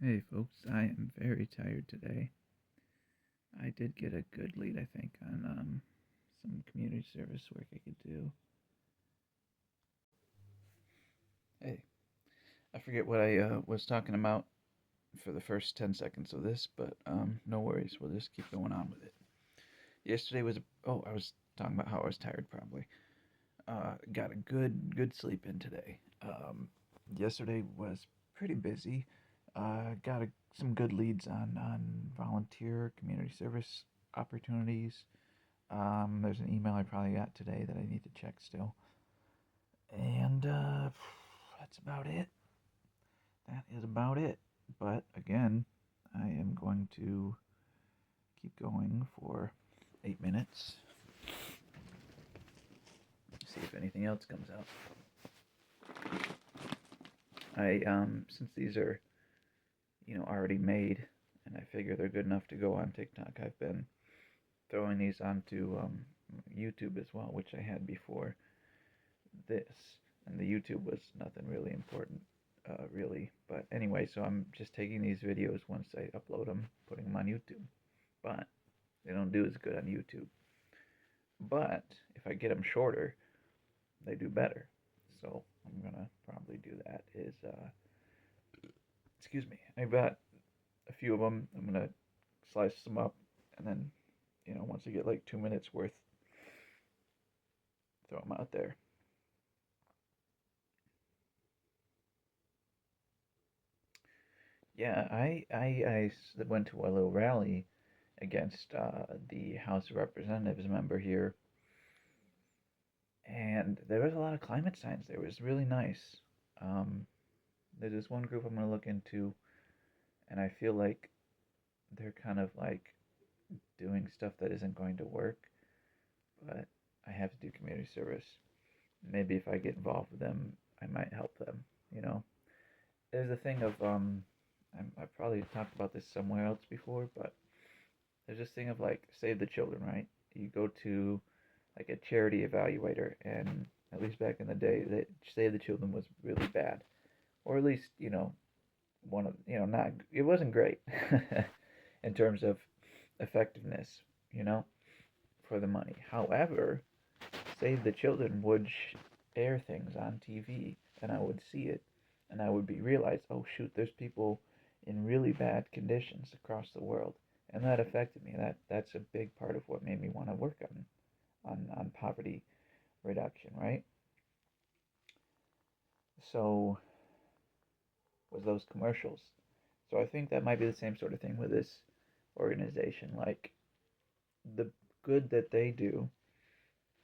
Hey folks, I am very tired today. I did get a good lead, I think, on some community service work I could do. Hey, I forget what I was talking about for the first 10 seconds of this, but no worries, we'll just keep going on with it. Yesterday was, I was talking about how I was tired probably. Got a good sleep in today. Yesterday was pretty busy. Got some good leads on volunteer community service opportunities. There's an email I probably got today that I need to check still. And that's about it. That is about it. But again, I am going to keep going for 8 minutes. See if anything else comes out. Since these are, already made, and I figure they're good enough to go on TikTok, I've been throwing these onto YouTube as well, which I had before this, and the YouTube was nothing really important, really. But anyway, so I'm just taking these videos once I upload them, putting them on YouTube. But they don't do as good on YouTube. But if I get them shorter, they do better. So I'm gonna probably do that. Excuse me. I got a few of them. I'm gonna slice them up, and then once I get like 2 minutes worth, throw them out there. Yeah, I went to a little rally against the House of Representatives member here, and there was a lot of climate signs there. It was really nice. Um, there's this one group I'm going to look into, and I feel like they're kind of like doing stuff that isn't going to work, but I have to do community service. Maybe if I get involved with them, I might help them, you know? There's a thing of, I've probably talked about this somewhere else before, but there's this thing of like Save the Children, right? You go to like a charity evaluator, and at least back in the day, that Save the Children was really bad, or at least one of not it wasn't great in terms of effectiveness, you know, for the money. However, Save the Children would air things on TV, and I would see it, and I would be realized, oh shoot, there's people in really bad conditions across the world, and that affected me. That's a big part of what made me want to work on poverty reduction, right? So was those commercials. So I think that might be the same sort of thing with this organization. Like the good that they do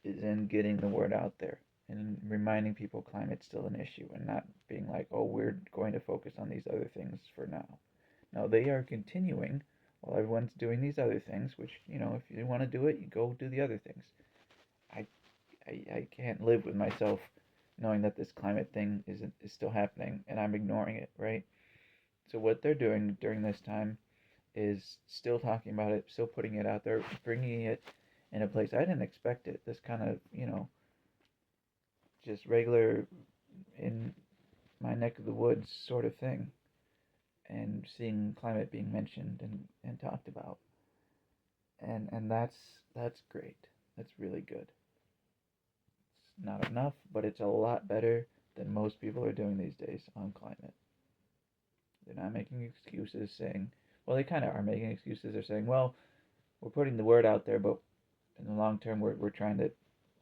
is in getting the word out there and reminding people climate's still an issue, and not being like, oh, we're going to focus on these other things for now. No, they are continuing while everyone's doing these other things, which, if you want to do it, you go do the other things. I, I can't live with myself knowing that this climate thing is still happening and I'm ignoring it, right? So what they're doing during this time is still talking about it, still putting it out there, bringing it in a place I didn't expect it. This kind of, just regular in my neck of the woods sort of thing, and seeing climate being mentioned and talked about, and that's great. That's really good. It's not enough, but it's a lot better than most people are doing these days on climate. They're not making excuses saying, well, they kind of are making excuses. They're saying, well, we're putting the word out there, but in the long term, we're trying to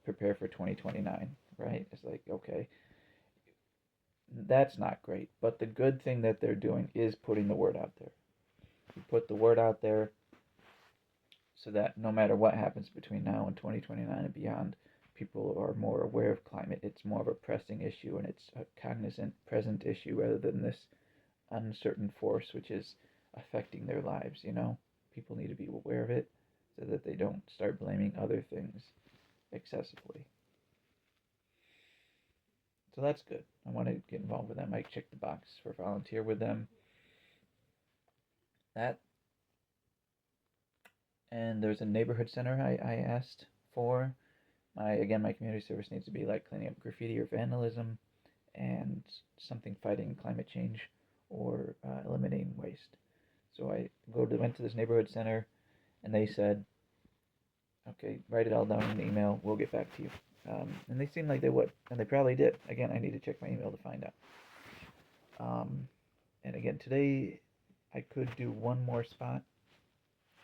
prepare for 2029, right? It's like, okay, that's not great. But the good thing that they're doing is putting the word out there. You put the word out there so that no matter what happens between now and 2029 and beyond, people are more aware of climate. It's more of a pressing issue, and it's a cognizant, present issue rather than this uncertain force which is affecting their lives, People need to be aware of it so that they don't start blaming other things excessively. So that's good. I want to get involved with them. I check the box for volunteer with them. That, and there's a neighborhood center I asked for. My community service needs to be like cleaning up graffiti or vandalism, and something fighting climate change, or eliminating waste. So I went to this neighborhood center, and they said, "Okay, write it all down in an email. We'll get back to you." And they seemed like they would, and they probably did. Again, I need to check my email to find out. Um, and again, today I could do one more spot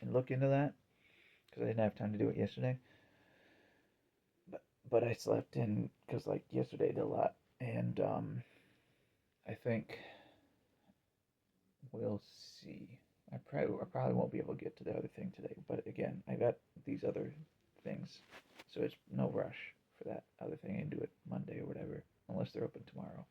and look into that because I didn't have time to do it yesterday. But I slept in because like yesterday I did a lot, and I think we'll see. I probably won't be able to get to the other thing today, but again, I got these other things, so it's no rush for that other thing. I can do it Monday or whatever, unless they're open tomorrow.